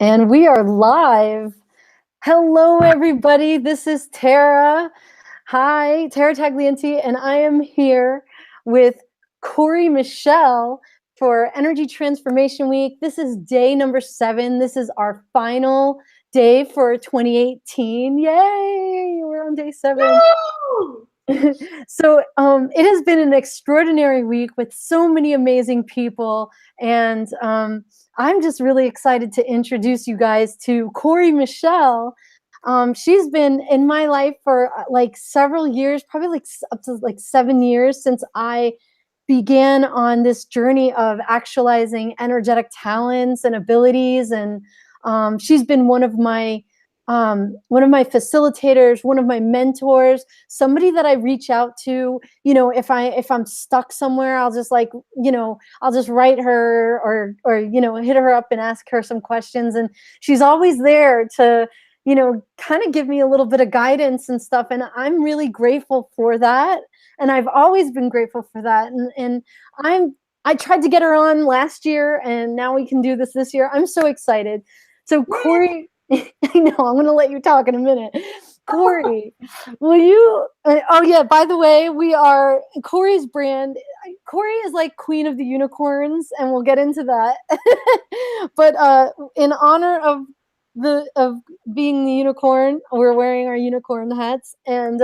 And we are live. Hello, everybody. This is Tara. Hi, Tara Taglienti, and I am here with Cory Michelle for Energy Transformation Week. This is day number 7. This is our final day for 2018. Yay! We're on day 7. So it has been an extraordinary week with so many amazing people, and I'm just really excited to introduce you guys to Cory Michelle. She's been in my life for like several years, probably like up to like 7 years since I began on this journey of actualizing energetic talents and abilities. And she's been one of my facilitators, one of my mentors, somebody that I reach out to, if I'm stuck somewhere, I'll just I'll just write her or hit her up and ask her some questions. And she's always there to, kind of give me a little bit of guidance and stuff. And I'm really grateful for that. And I've always been grateful for that. And I tried to get her on last year, and now we can do this year. I'm so excited. So Cory, I know, I'm going to let you talk in a minute. Cory, will you? Oh, yeah, by the way, we are Cory's brand. Cory is like Queen of the Unicorns, and we'll get into that. But in honor of being the unicorn, we're wearing our unicorn hats. And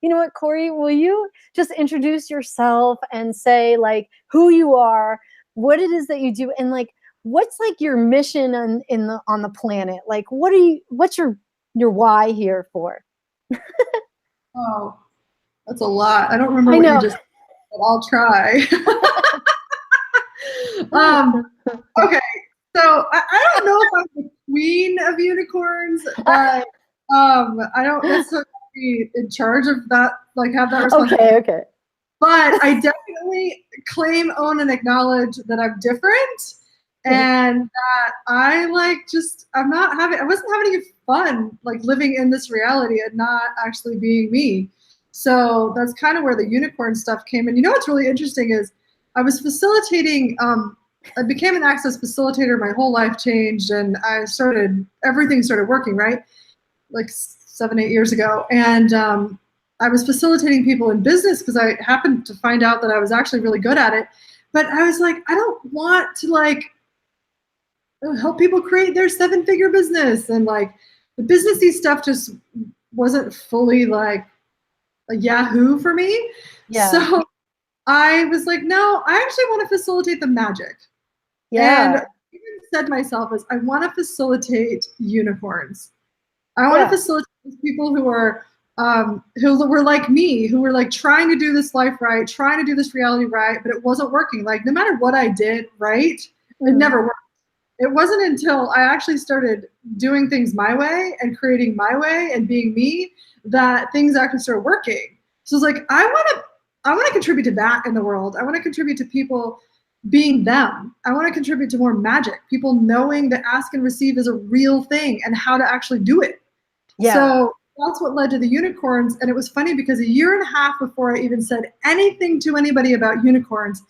you know what, Cory, will you just introduce yourself and say like who you are, what it is that you do, and like what's like your mission on the planet? Like what's your why here for? Oh, that's a lot. I don't remember I what know. you just said, but I'll try. Okay, so I don't know if I'm the queen of unicorns, but I don't necessarily be in charge of that, like have that responsibility. Okay. But I definitely claim, own, and acknowledge that I'm different, and that I I wasn't having any fun like living in this reality and not actually being me. So that's kind of where the unicorn stuff came in. You know what's really interesting is I was facilitating. I became an access facilitator. My whole life changed, and everything started working, right? Like 7, 8 years ago. And I was facilitating people in business because I happened to find out that I was actually really good at it. But I was like, I don't want to like help people create their 7-figure business. And like the businessy stuff just wasn't fully like a Yahoo for me. Yeah. So I was like, no, I actually want to facilitate the magic. Yeah. And I even said to myself is I want to facilitate unicorns. I want to facilitate people who were like me, who were like trying to do this life right, trying to do this reality right, but it wasn't working. Like no matter what I did right, it never worked. It wasn't until I actually started doing things my way and creating my way and being me that things actually started working. So it's like I want to contribute to that in the world. I want to contribute to people being them. I want to contribute to more magic, people knowing that ask and receive is a real thing and how to actually do it. Yeah. So that's what led to the unicorns. And it was funny because a year and a half before I even said anything to anybody about unicorns,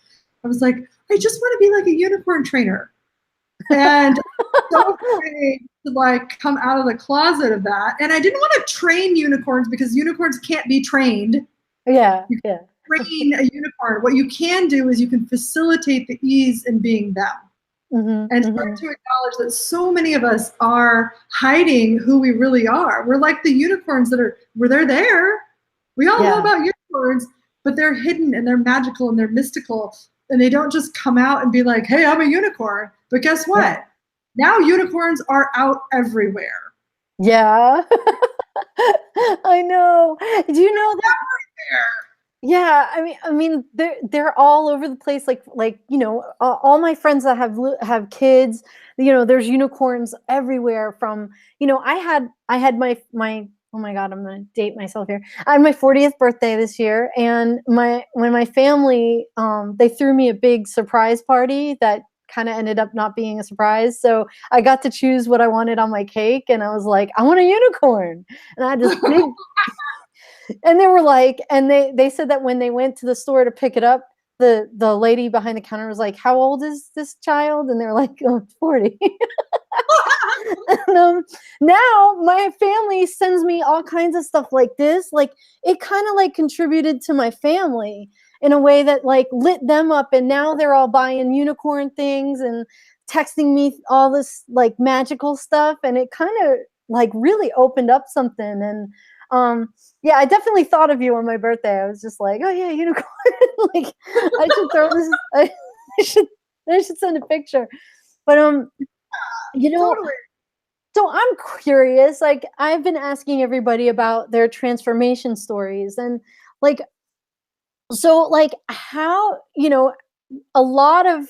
I was like, I just want to be like a unicorn trainer. And so afraid to like come out of the closet of that. And I didn't want to train unicorns because unicorns can't be trained. Yeah. Train a unicorn. What you can do is you can facilitate the ease in being them. And start to acknowledge that so many of us are hiding who we really are. We're like the unicorns they're there. We all know about unicorns, but they're hidden and they're magical and they're mystical. And they don't just come out and be like, hey, I'm a unicorn. But guess what? Yeah. Now unicorns are out everywhere. Yeah. I know. Do you know that? Everywhere. Yeah, I mean, they're all over the place. Like all my friends that have kids, there's unicorns everywhere. From I had my oh my God, I'm gonna date myself here. I had my 40th birthday this year, and when my family they threw me a big surprise party that kind of ended up not being a surprise. So I got to choose what I wanted on my cake, and I was like, I want a unicorn, and I had this big. And they were like, and they said that when they went to the store to pick it up, the lady behind the counter was like, how old is this child? And they're like, oh, 40. And now my family sends me all kinds of stuff like this. Like it kind of like contributed to my family in a way that like lit them up, and now they're all buying unicorn things and texting me all this like magical stuff, and it kind of like really opened up something. And yeah, I definitely thought of you on my birthday. I was just like, oh yeah, unicorn. Like I should throw this. I should I should send a picture. But you know, Totally. so I'm curious. Like I've been asking everybody about their transformation stories, and like so like how, a lot of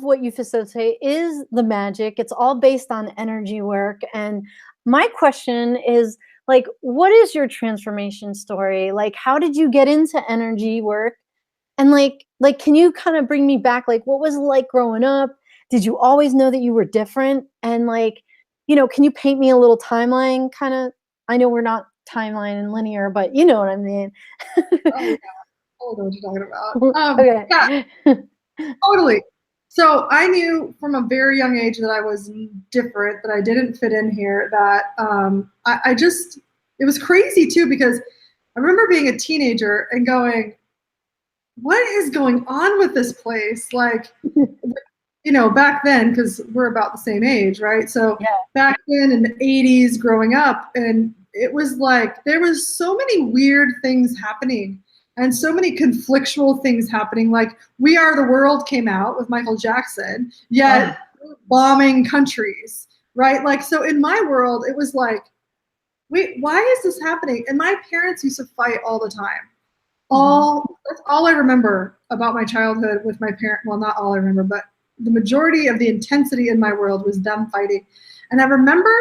what you facilitate is the magic. It's all based on energy work. And my question is like, what is your transformation story? Like how did you get into energy work? And like can you kind of bring me back? Like what was it like growing up? Did you always know that you were different? And like, can you paint me a little timeline kind of? I know we're not timeline and linear, but you know what I mean. Oh yeah, I know what you're talking about. Yeah, Okay. totally. So I knew from a very young age that I was different, that I didn't fit in here, that I just, it was crazy too, because I remember being a teenager and going, what is going on with this place? Like, back then, because we're about the same age, right? So Yeah. back then in the 80s, growing up, and it was like there was so many weird things happening and so many conflictual things happening. Like We Are the World came out with Michael Jackson, yet bombing countries, right? Like, so in my world, it was like, wait, why is this happening? And my parents used to fight all the time. That's all I remember about my childhood with my parent. Well, not all I remember, but the majority of the intensity in my world was them fighting. And I remember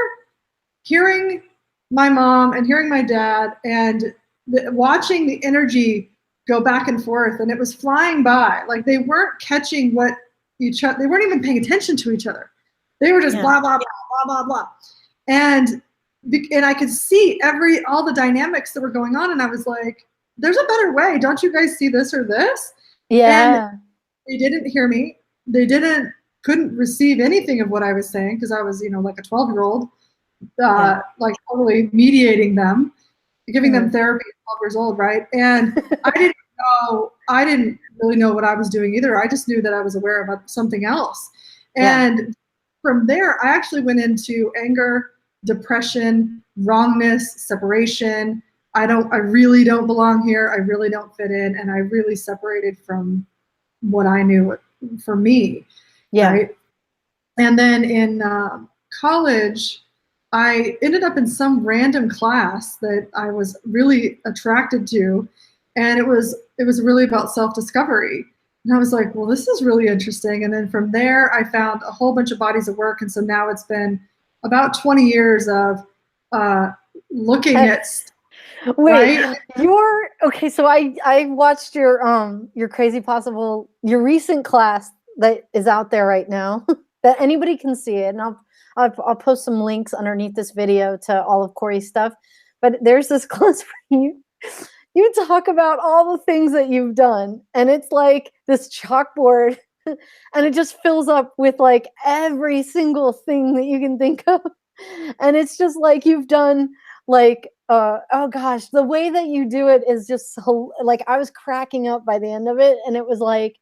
hearing my mom and hearing my dad and watching the energy go back and forth, and it was flying by. Like they weren't catching what each other, they weren't even paying attention to each other. They were just blah, blah, blah, blah, blah, blah. And I could see all the dynamics that were going on. And I was like, there's a better way. Don't you guys see this or this? And Yeah. they didn't hear me. They couldn't receive anything of what I was saying, because I was, like a 12-year-old, like totally mediating them, giving them therapy at 12 years old, right? And I didn't really know what I was doing either. I just knew that I was aware of something else. And from there, I actually went into anger, depression, wrongness, separation. I really don't belong here. I really don't fit in. And I really separated from what I knew for me. Yeah. Right. And then in college, I ended up in some random class that I was really attracted to. And it was really about self-discovery. And I was like, well, this is really interesting. And then from there, I found a whole bunch of bodies of work. And so now it's been about 20 years of looking at Wait, right? okay, so I watched your Crazy Possible, your recent class that is out there right now that anybody can see it, and I'll post some links underneath this video to all of Cory's stuff. But there's this class where you talk about all the things that you've done, and it's like this chalkboard and it just fills up with like every single thing that you can think of. And it's just like you've done like oh gosh, the way that you do it is just so like I was cracking up by the end of it. And it was like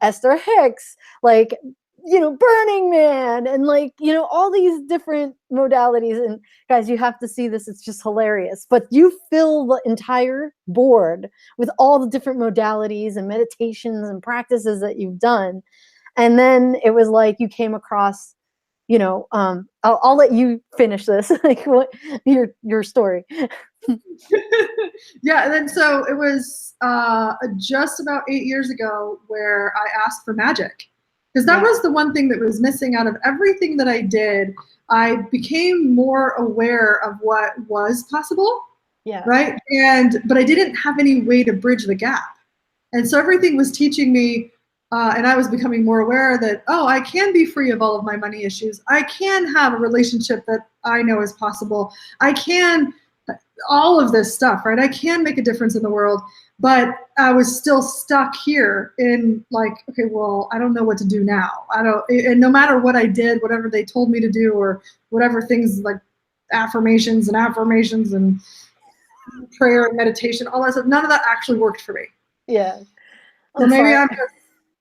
Esther Hicks, like Burning Man, and like all these different modalities. And guys, you have to see this, it's just hilarious. But you fill the entire board with all the different modalities and meditations and practices that you've done. And then it was like you came across, I'll let you finish this, like what your story. Yeah, and then so it was just about 8 years ago where I asked for magic, because that was the one thing that was missing out of everything that I did. I became more aware of what was possible, right? But I didn't have any way to bridge the gap. And so everything was teaching me, and I was becoming more aware that, I can be free of all of my money issues. I can have a relationship that I know is possible. I can, all of this stuff, right? I can make a difference in the world. but I was still stuck here in like, okay, well, I don't know what to do now. I don't, and no matter what I did, whatever they told me to do, or whatever things like affirmations and prayer and meditation, all that stuff, none of that actually worked for me. Yeah. So I'm maybe sorry. I'm just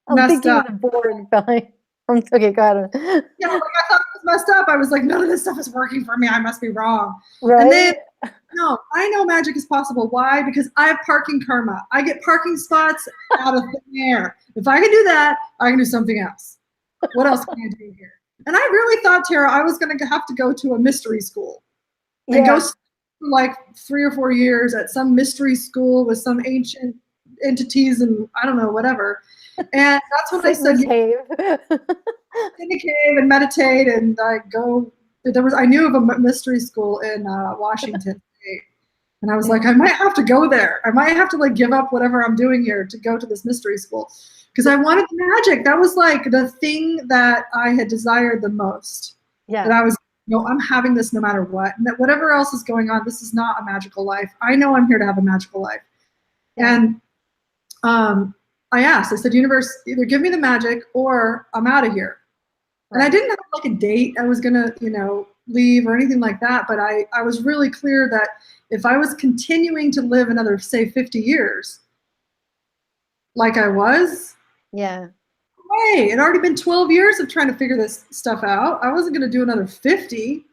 I'm messed thinking up. of the board behind. Okay, got it. Yeah, like I thought it was messed up. I was like, none of this stuff is working for me. I must be wrong. And then, Right? no, I know magic is possible. Why? Because I have parking karma. I get parking spots out of thin air. If I can do that, I can do something else. What else can I do here? And I really thought, Tara, I was going to have to go to a mystery school and go Yeah. for like 3 or 4 years at some mystery school with some ancient entities and I don't know, whatever. And that's when I Sit in said, the cave. in the cave and meditate and I go. I knew of a mystery school in Washington State, and I was like, I might have to go there. I might have to like give up whatever I'm doing here to go to this mystery school because I wanted the magic. That was like the thing that I had desired the most. That Yeah. I was, I'm having this no matter what. And that whatever else is going on, this is not a magical life. I know I'm here to have a magical life. Yeah. And I asked, I said, universe, either give me the magic or I'm out of here. And I Right. didn't have like a date I was gonna, leave or anything like that. But I was really clear that if I was continuing to live another, say, 50 years, like I was, Yeah. hey, it had already been 12 years of trying to figure this stuff out. I wasn't gonna do another 50.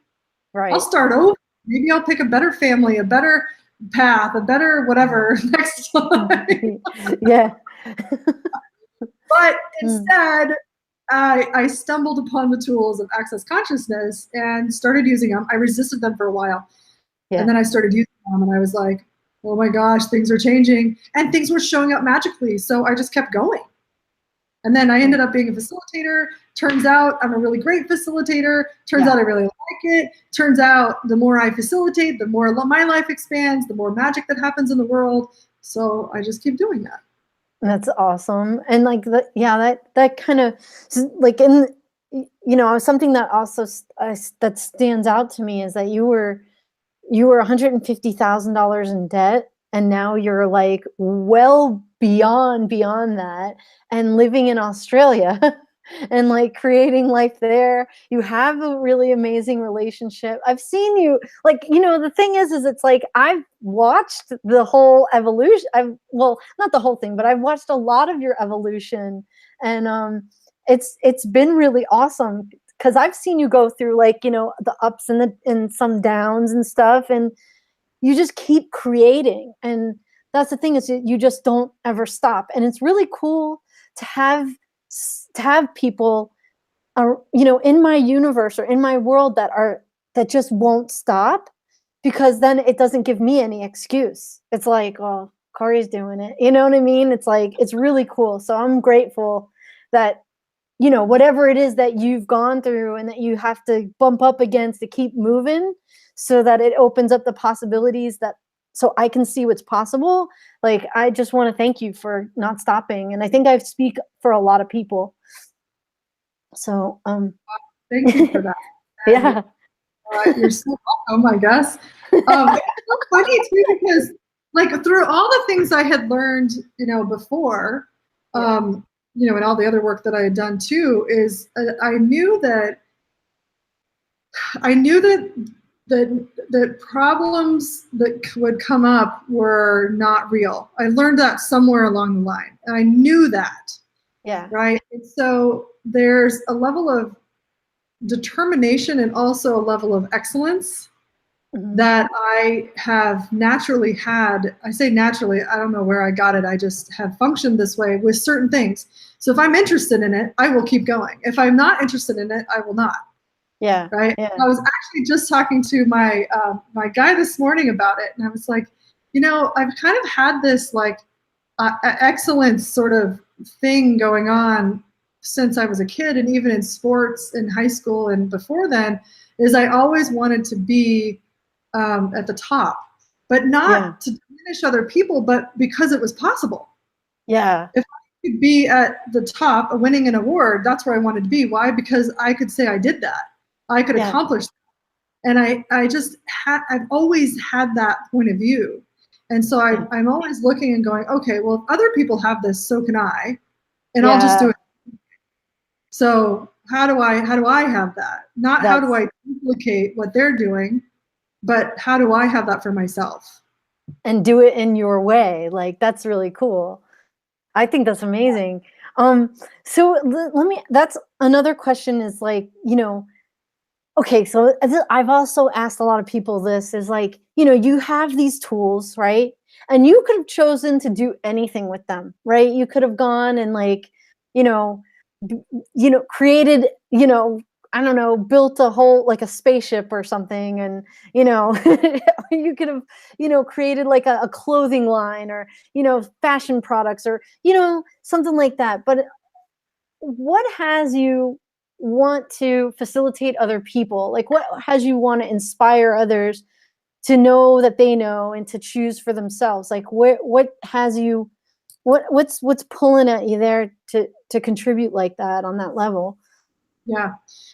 I'll Right. start over. Maybe I'll pick a better family, a better path, a better whatever next time. Yeah. But Mm. instead, I stumbled upon the tools of access consciousness and started using them. I resisted them for a while. And Yeah. then I started using them and I was like, oh my gosh, things are changing. And things were showing up magically. So I just kept going. And then I Yeah. ended up being a facilitator. Turns out I'm a really great facilitator. Turns Yeah. out I really like it. Turns out the more I facilitate, the more my life expands, the more magic that happens in the world. So I just keep doing that. That's awesome. And like yeah, that kind of like in something that also that stands out to me is that you were $150,000 in debt and now you're like well beyond that and living in Australia and like creating life there. You have a really amazing relationship. I've seen you like, the thing is it's like I've watched the whole evolution. Well, not the whole thing, but I've watched a lot of your evolution and it's been really awesome because I've seen you go through like the ups and some downs and stuff, and you just keep creating. And that's the thing is you just don't ever stop. And it's really cool to have people, in my universe or in my world that just won't stop, because then it doesn't give me any excuse. It's like, well, Cory's doing it. You know what I mean? It's like it's really cool. So I'm grateful that whatever it is that you've gone through and that you have to bump up against to keep moving so that it opens up the possibilities so I can see what's possible. Like, I just want to thank you for not stopping. And I think I speak for a lot of people. So, Thank you for that. And yeah, you're so welcome, I guess. It's so funny too because, like, through all the things I had learned, before, yeah, and all the other work that I had done too, is I knew that that problems that would come up were not real. I learned that somewhere along the line, and I knew that, yeah, right? And so there's a level of determination and also a level of excellence mhm, that I have naturally had. I say naturally, I don't know where I got it. I just have functioned this way with certain things. So if I'm interested in it, I will keep going. If I'm not interested in it, I will not. yeah, Right. yeah, I was actually just talking to my guy this morning about it, and I was like, I've kind of had this like excellence sort of thing going on since I was a kid, and even in sports in high school and before then, is I always wanted to be at the top, but yeah, not to diminish other people, but because it was possible. yeah, If I could be at the top, winning an award, that's where I wanted to be. Why? Because I could say I did that. I could yeah, accomplish that. And I've always had that point of view. And so I'm always looking and going, okay, well, if other people have this, so can I, and I'll just do Yeah, it. So how do I have that? Not how do that's I duplicate what they're doing, but how do I have that for myself? and do it in your way. Like that's really cool. I think that's amazing. So let me. That's another question. Is like okay. So I've also asked a lot of people this. Is like you have these tools, right? And you could have chosen to do anything with them, right? You could have gone and like you know created I don't know, built a whole like a spaceship or something, and you could have created like a clothing line, or fashion products, or something like that. But what has you want to facilitate other people? Like what has you want to inspire others to know that they know and to choose for themselves? Like what has you what's pulling at you there to contribute like that on that level? Yeah,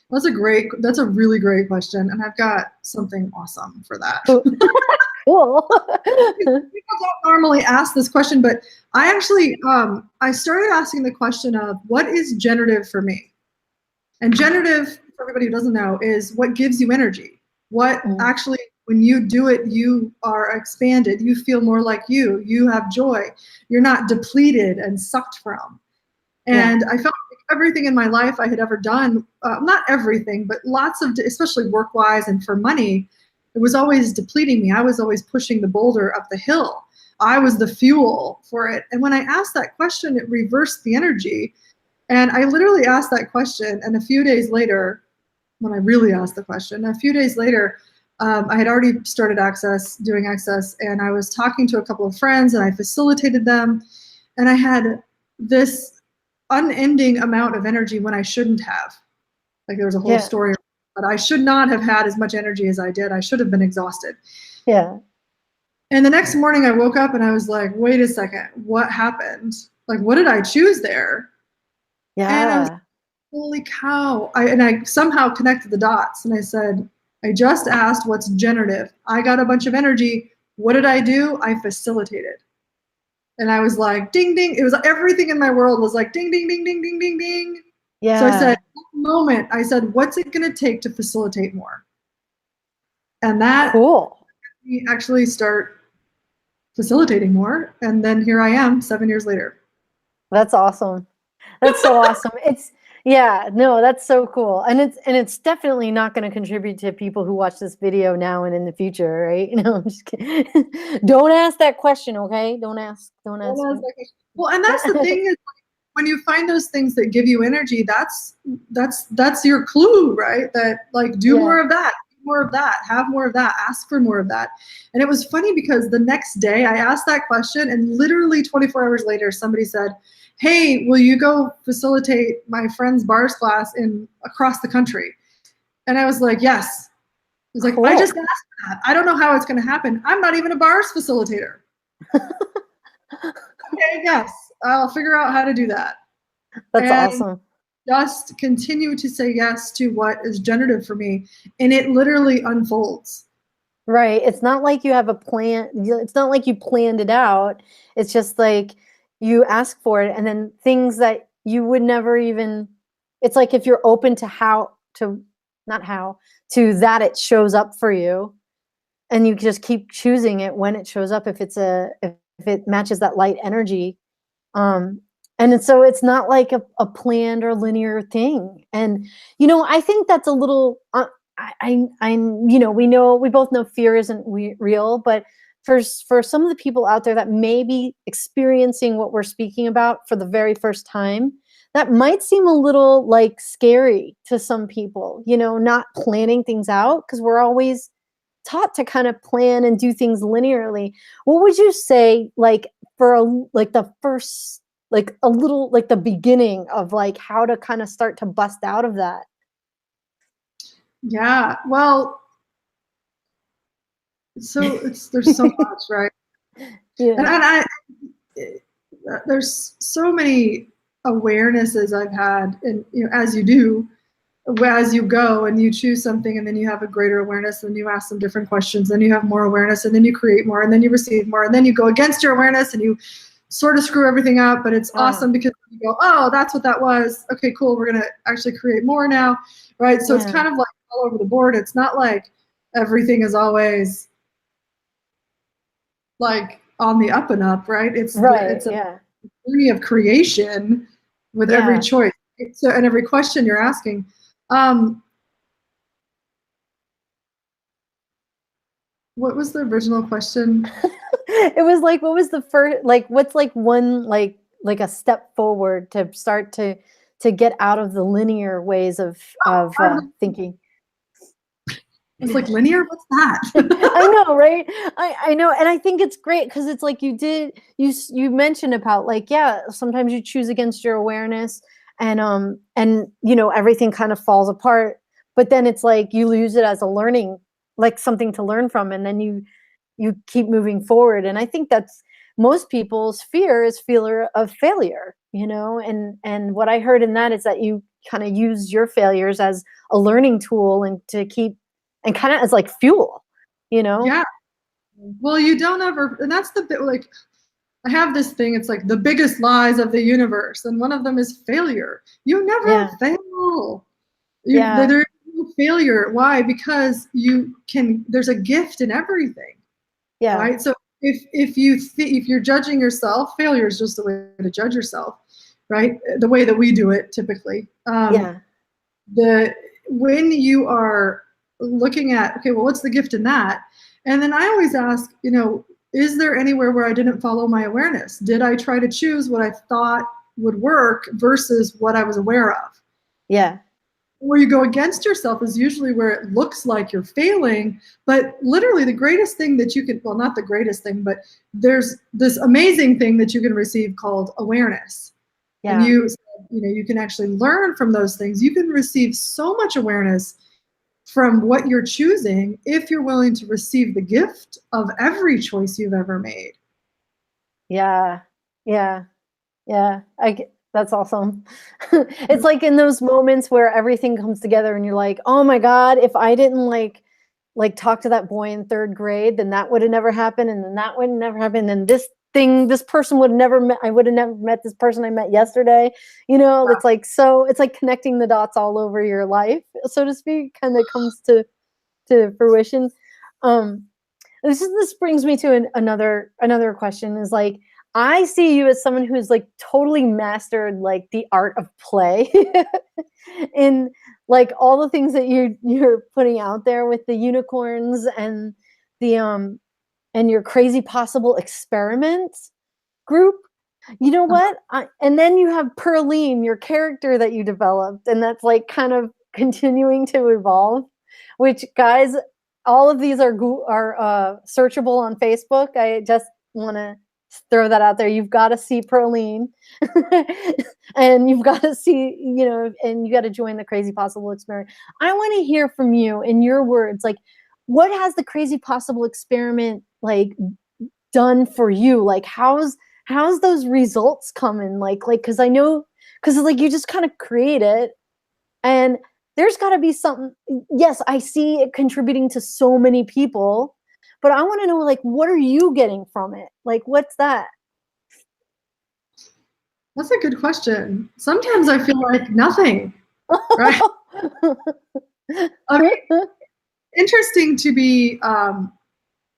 that's a really great question. And I've got something awesome for that. Cool. Cool. People don't normally ask this question, but I actually, I started asking the question of what is generative for me? And generative, for everybody who doesn't know, is what gives you energy. What Mm, actually, when you do it, you are expanded. You feel more like you. You have joy. You're not depleted and sucked from. yeah. And I felt like everything in my life I had ever done, not everything, but lots of, especially work wise and for money, it was always depleting me. I was always pushing the boulder up the hill. I was the fuel for it. And when I asked that question, it reversed the energy. And I literally asked that question. And a few days later, when I really asked the question, a few days later, I had already started doing access, and I was talking to a couple of friends and I facilitated them. And I had this unending amount of energy when I shouldn't have. Like there was a whole Yeah. story, but I should not have had as much energy as I did. I should have been exhausted. Yeah. And the next morning I woke up and I was like, wait a second, what happened? Like, what did I choose there? And I was Yeah. holy cow. I somehow connected the dots and I said, I just asked what's generative. I got a bunch of energy. What did I do? I facilitated. And I was like, ding, ding. It was everything in my world was like, ding, ding, ding, ding, ding, ding, ding. So I said, Yeah. moment, I said, what's it going to take to facilitate more? And that Cool. we actually start facilitating more. And then here I am 7 years later. That's awesome. That's so awesome. It's yeah, no, that's so cool. And it's definitely not going to contribute to people who watch this video now and in the future, right? I'm just kidding. Don't ask that question, okay? Don't ask me. Well, and that's the thing is when you find those things that give you energy, that's your clue, right? That like do Yeah. more of that, do more of that, have more of that, ask for more of that. And it was funny because the next day I asked that question and literally 24 hours later somebody said, "Hey, will you go facilitate my friend's bars class in across the country?" And I was like, "Yes." I was like, "I just Cool. asked that. I don't know how it's going to happen. I'm not even a bars facilitator." Okay, yes, I'll figure out how to do that. That's And awesome. just continue to say yes to what is generative for me. And it literally unfolds. Right. It's not like you have a plan. It's not like you planned it out. It's just like you ask for it, and then things that you would never even, it's like if you're open to how to, not how, to that it shows up for you, and you just keep choosing it when it shows up, if it matches that light energy. Um, so it's not like a planned or linear thing. And, I think that's a little, we both know fear isn't real, but for some of the people out there that may be experiencing what we're speaking about for the very first time, that might seem a little like scary to some people, not planning things out, because we're always taught to kind of plan and do things linearly. What would you say, like, like the first, like a little, like the beginning of like how to kind of start to bust out of that? Yeah. Well, there's so much, right? And, Yeah. there's so many awarenesses I've had, and as you do, as you go and you choose something and then you have a greater awareness and you ask some different questions, then you have more awareness and then you create more and then you receive more and then you go against your awareness and you sort of screw everything up, but it's awesome because you go, oh, that's what that was. Okay, cool. We're going to actually create more now, right? So it's kind of like all over the board. It's not like everything is always like on the up and up, right? It's a journey of creation with every choice. So, and every question you're asking. What was the original question? It was like, what was the first, like, what's like one, like a step forward to start to get out of the linear ways of thinking? It's like linear. What's that? I know, right? I know, and I think it's great because it's like you mentioned about like, yeah, sometimes you choose against your awareness, and you know, everything kind of falls apart. But then it's like you use it as a learning, like something to learn from, and then you keep moving forward. And I think that's most people's fear of failure, you know. And what I heard in that is that you kind of use your failures as a learning tool and to keep, and kind of as like fuel, you know? Yeah. Well, you don't ever, and that's the bit, like, I have this thing, it's like the biggest lies of the universe, and one of them is failure. You never fail. There is no failure. Why? Because there's a gift in everything. Yeah. Right? So if you're judging yourself, failure is just the way to judge yourself, right? The way that we do it typically. When you are looking at, okay, well, what's the gift in that? And then I always ask, you know, is there anywhere where I didn't follow my awareness? Did I try to choose what I thought would work versus what I was aware of? Yeah. Where you go against yourself is usually where it looks like you're failing, but literally the greatest thing that you can, well, not the greatest thing, but there's this amazing thing that you can receive called awareness. Yeah. And you can actually learn from those things. You can receive so much awareness from what you're choosing if you're willing to receive the gift of every choice you've ever made. Yeah. That's awesome. It's like in those moments where everything comes together and you're like, oh my God, if I didn't like talk to that boy in third grade, then that would have never happened. And then that would never happen. And this person would have never met, I would have never met this person I met yesterday. You know, it's like, so it's like connecting the dots all over your life, so to speak, kind of comes to fruition. This brings me to another question is like, I see you as someone who's like totally mastered like the art of play in like all the things that you're putting out there with the unicorns and the and your crazy possible experiments group. You know what? And then you have Pearline, your character that you developed, and that's like kind of continuing to evolve, which, guys, all of these are searchable on Facebook. I just want to throw that out there. You've got to see Pearline and you've got to see, you know, and you got to join the Crazy Possible Experiment. I want to hear from you in your words, like, what has the Crazy Possible Experiment like done for you? Like, how's those results coming? Like, cause I know, cause like you just kind of create it and there's gotta be something. Yes, I see it contributing to so many people, but I want to know, like, what are you getting from it? Like, what's that? That's a good question. Sometimes I feel like nothing, right? I mean, interesting to be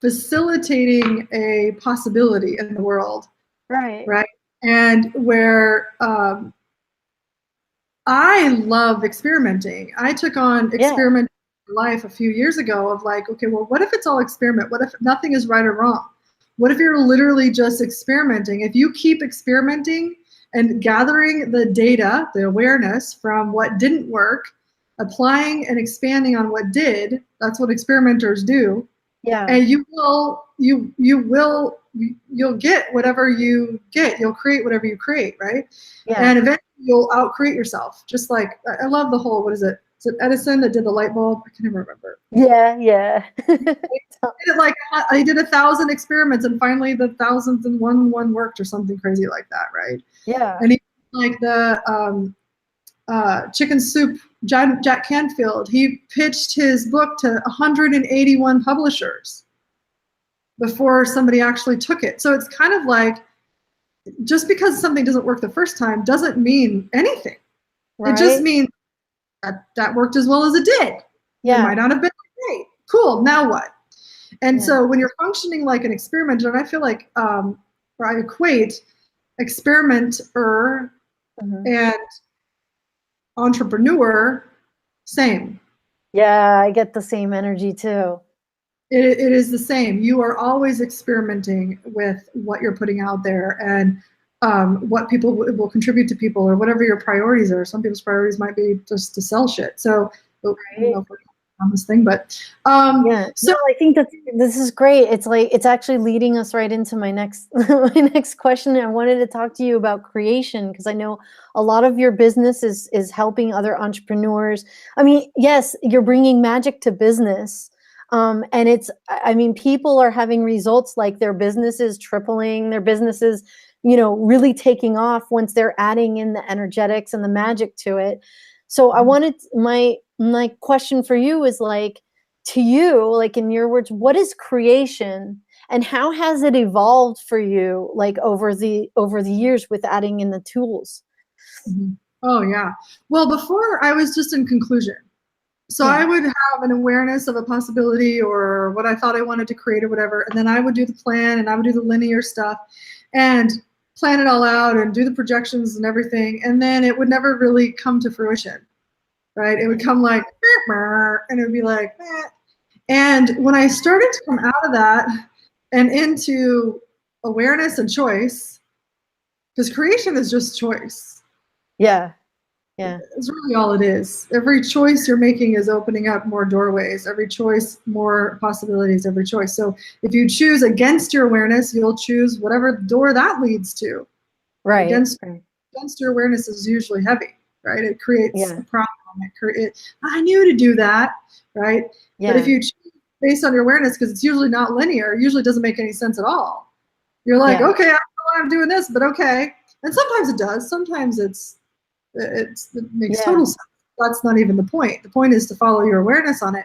facilitating a possibility in the world. Right. Right. And where I love experimenting. I took on experiment in life a few years ago of like, okay, well, what if it's all experiment? What if nothing is right or wrong? What if you're literally just experimenting? If you keep experimenting and gathering the data, the awareness from what didn't work, applying and expanding on what did, that's what experimenters do. Yeah. And you'll get whatever you get. You'll create whatever you create, right? Yeah. And eventually you'll outcreate yourself. Just like, I love the whole, what is it? Is it Edison that did the light bulb? I can never remember. Yeah. He did 1,000 experiments and finally the 1,001 one worked or something crazy like that, right? Yeah. And he like the Chicken Soup, Jack Canfield, he pitched his book to 181 publishers before somebody actually took it. So it's kind of like, just because something doesn't work the first time doesn't mean anything. Right? It just means that worked as well as it did. Yeah. It might not have been great. Cool, now what? And so when you're functioning like an experimenter, and I feel like, or I equate experimenter and entrepreneur, same. Yeah, I get the same energy too. It is the same. You are always experimenting with what you're putting out there and what people will contribute to people, or whatever your priorities are. Some people's priorities might be just to sell shit. So, I don't know if we're on this thing, but so I think that this is great. It's like, it's actually leading us right into my next my next question. I wanted to talk to you about creation, because I know a lot of your business is helping other entrepreneurs. I mean, yes, you're bringing magic to business. And it's, I mean, people are having results like their businesses tripling, their businesses, you know, really taking off once they're adding in the energetics and the magic to it. So I wanted, my question for you is like, to you, like in your words, what is creation and how has it evolved for you, like over the years with adding in the tools? Oh yeah. Well, before I was just in conclusion. So I would have an awareness of a possibility or what I thought I wanted to create or whatever, and then I would do the plan and I would do the linear stuff and plan it all out and do the projections and everything, and then it would never really come to fruition, right? It would come like, and it would be like, eh. And when I started to come out of that and into awareness and choice, because creation is just choice. Yeah. Yeah. It's really all it is. Every choice you're making is opening up more doorways. Every choice, more possibilities, every choice. So if you choose against your awareness, you'll choose whatever door that leads to. Right. Against your awareness is usually heavy, right? It creates a problem. I knew to do that, right? Yeah. But if you choose based on your awareness, because it's usually not linear, it usually doesn't make any sense at all. You're like, okay, I don't know why I'm doing this, but okay. And sometimes it does. Sometimes it makes total sense. That's not even the point. The point is to follow your awareness on it.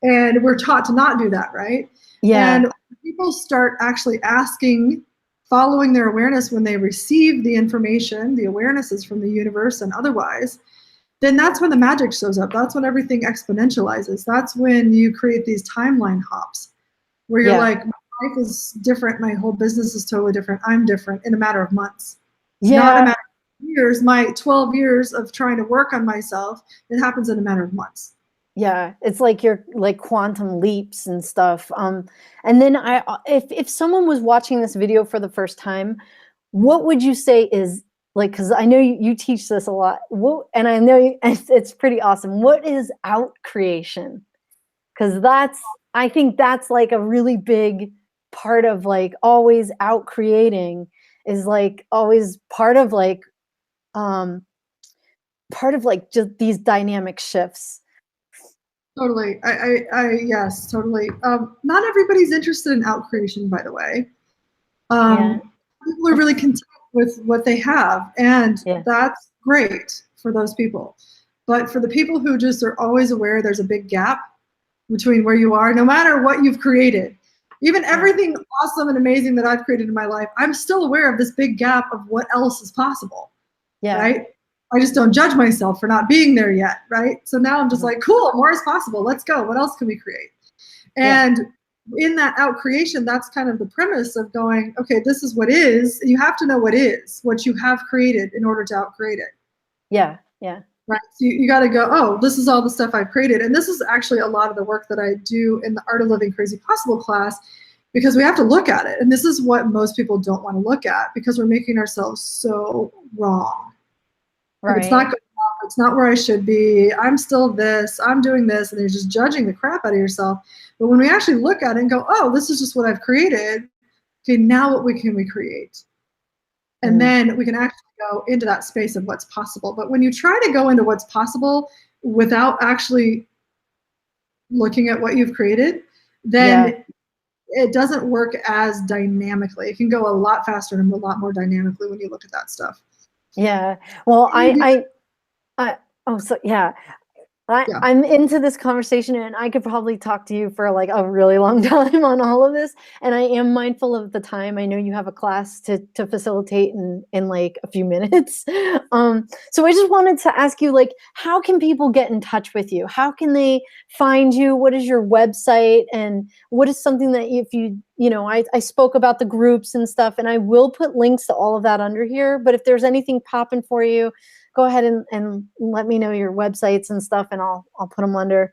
And we're taught to not do that, right? Yeah. And people start actually asking, following their awareness when they receive the information, the awarenesses from the universe and otherwise, then that's when the magic shows up. That's when everything exponentializes. That's when you create these timeline hops where you're like, my life is different. My whole business is totally different. I'm different in a matter of months. Not a matter of years. My 12 years of trying to work on myself, it happens in a matter of months. Yeah, it's like you're like quantum leaps and stuff. And then if someone was watching this video for the first time, what would you say is like, because I know you teach this a lot, and I know it's pretty awesome. What is out creation? Because I think that's like a really big part of like always out creating is like always part of like just these dynamic shifts. Totally. Yes, totally. Not everybody's interested in out creation, by the way. People are really content with what they have, and that's great for those people. But for the people who just are always aware there's a big gap between where you are, no matter what you've created, even everything awesome and amazing that I've created in my life, I'm still aware of this big gap of what else is possible. Right? I just don't judge myself for not being there yet, right? So now I'm just like, cool, more is possible. Let's go. What else can we create? And in that out creation, that's kind of the premise of going, okay, this is what is. You have to know what is, what you have created in order to out create it. Yeah, yeah. Right. So you got to go, oh, this is all the stuff I've created. And this is actually a lot of the work that I do in the Art of Living Crazy Possible class, because we have to look at it. And this is what most people don't want to look at because we're making ourselves so wrong. Right. It's not good enough. It's not where I should be. I'm still this. I'm doing this. And you're just judging the crap out of yourself. But when we actually look at it and go, oh, this is just what I've created. Okay, now what can we create? And then we can actually go into that space of what's possible. But when you try to go into what's possible without actually looking at what you've created, then it doesn't work as dynamically. It can go a lot faster and a lot more dynamically when you look at that stuff. Yeah. Well, Oh, so yeah. Yeah. I'm into this conversation, and I could probably talk to you for like a really long time on all of this. And I am mindful of the time. I know you have a class to facilitate in like a few minutes. So I just wanted to ask you, like, how can people get in touch with you? How can they find you? What is your website? And what is something that if I spoke about the groups and stuff, and I will put links to all of that under here. But if there's anything popping for you, go ahead and let me know your websites and stuff, and I'll put them under.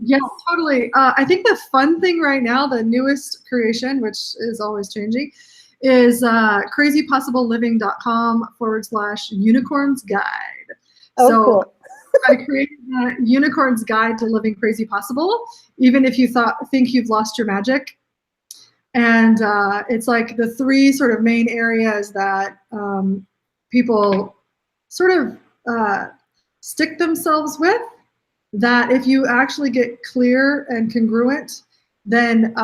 Yeah, totally. I think the fun thing right now, the newest creation, which is always changing, is crazypossibleliving.com/unicorns guide. Oh, So cool. I created a unicorns guide to living crazy possible, even if you think you've lost your magic. And it's like the three sort of main areas that people sort of stick themselves with, that if you actually get clear and congruent, then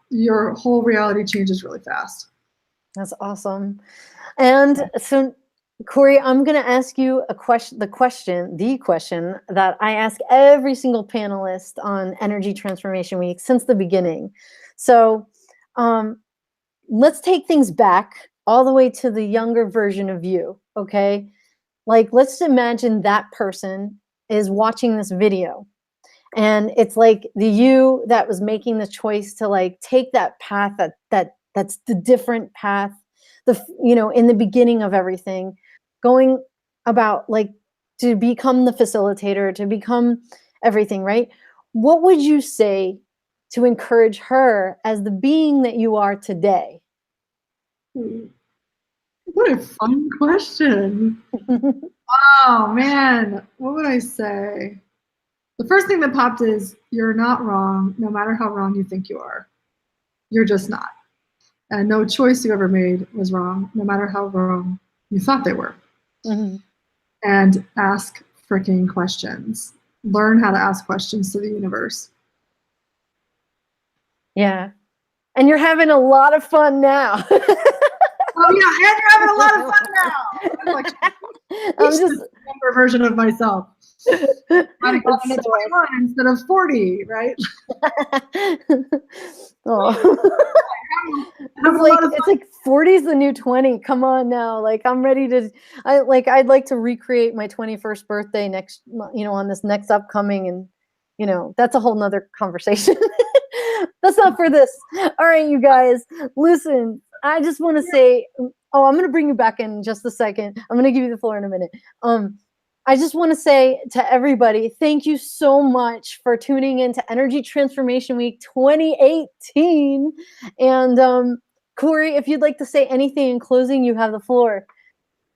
your whole reality changes really fast. That's awesome. And so, Cory, I'm going to ask you the question that I ask every single panelist on Energy Transformation Week since the beginning. So let's take things back all the way to the younger version of you, okay? Like, let's imagine that person is watching this video, and it's like the you that was making the choice to like take that path that's the different path, in the beginning of everything, going about like to become the facilitator, to become everything, right? What would you say to encourage her as the being that you are today? What a fun question. Oh man, what would I say? The first thing that popped is you're not wrong, no matter how wrong you think you are. You're just not. And no choice you ever made was wrong, no matter how wrong you thought they were. Mm-hmm. And ask freaking questions. Learn how to ask questions to the universe. Yeah. And you're having a lot of fun now. Oh yeah, and you're having a lot of fun now. I'm like, I'm just a younger version of myself. Might have gotten so 21 instead of 40, right? Oh. It's like 40 is the new 20. Come on now. Like, I'm ready to I'd like to recreate my 21st birthday next, on this next upcoming, and that's a whole nother conversation. That's not for this. All right, you guys, listen, I just want to say, I'm going to bring you back in just a second. I'm going to give you the floor in a minute. I just want to say to everybody, thank you so much for tuning in to Energy Transformation Week 2018. And Cory, if you'd like to say anything in closing, you have the floor.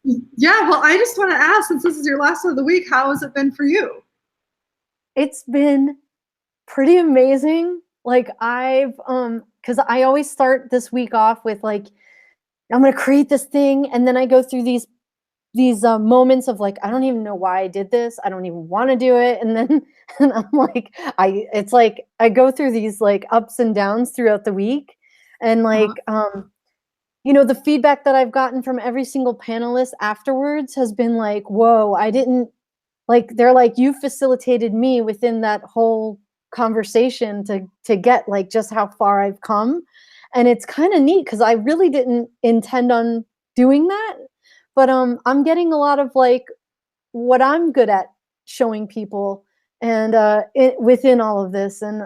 Yeah, well, I just want to ask, since this is your last of the week, how has it been for you? It's been pretty amazing. Like, because I always start this week off with like, I'm going to create this thing, and then I go through these moments of like, I don't even know why I did this. I don't even want to do it. And then and I'm like, it's like I go through these like ups and downs throughout the week. And like, the feedback that I've gotten from every single panelist afterwards has been like, whoa, I didn't they're like, you facilitated me within that whole conversation to get like just how far I've come. And it's kind of neat because I really didn't intend on doing that. But I'm getting a lot of like what I'm good at showing people, and within all of this. And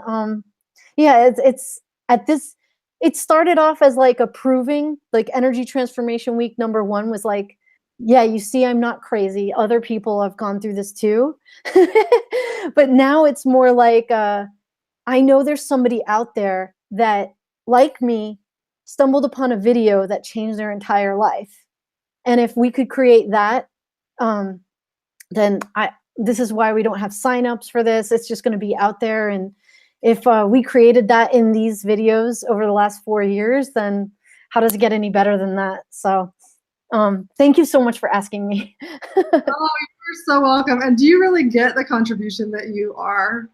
yeah, it's at this. It started off as like approving, like Energy Transformation Week #1 was like, yeah, you see, I'm not crazy. Other people have gone through this too. But now it's more like I know there's somebody out there that, like me, stumbled upon a video that changed their entire life. And if we could create that, then this is why we don't have signups for this. It's just going to be out there. And if we created that in these videos over the last 4 years, then how does it get any better than that? So thank you so much for asking me. Oh, you're so welcome. And do you really get the contribution that you are?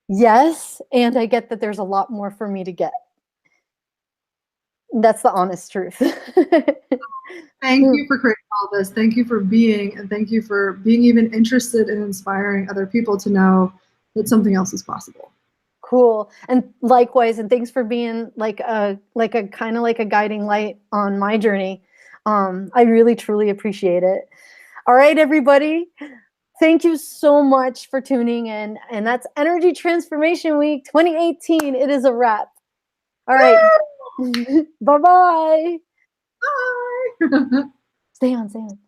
Yes, and I get that there's a lot more for me to get. That's the honest truth. Thank you for creating all this. Thank you for being, and thank you for being even interested in inspiring other people to know that something else is possible. Cool. And likewise, and thanks for being like a kind of like a guiding light on my journey. I really truly appreciate it. All right, everybody. Thank you so much for tuning in. And that's Energy Transformation Week 2018. It is a wrap. All right. Bye-bye. Bye. Stay on, stay on.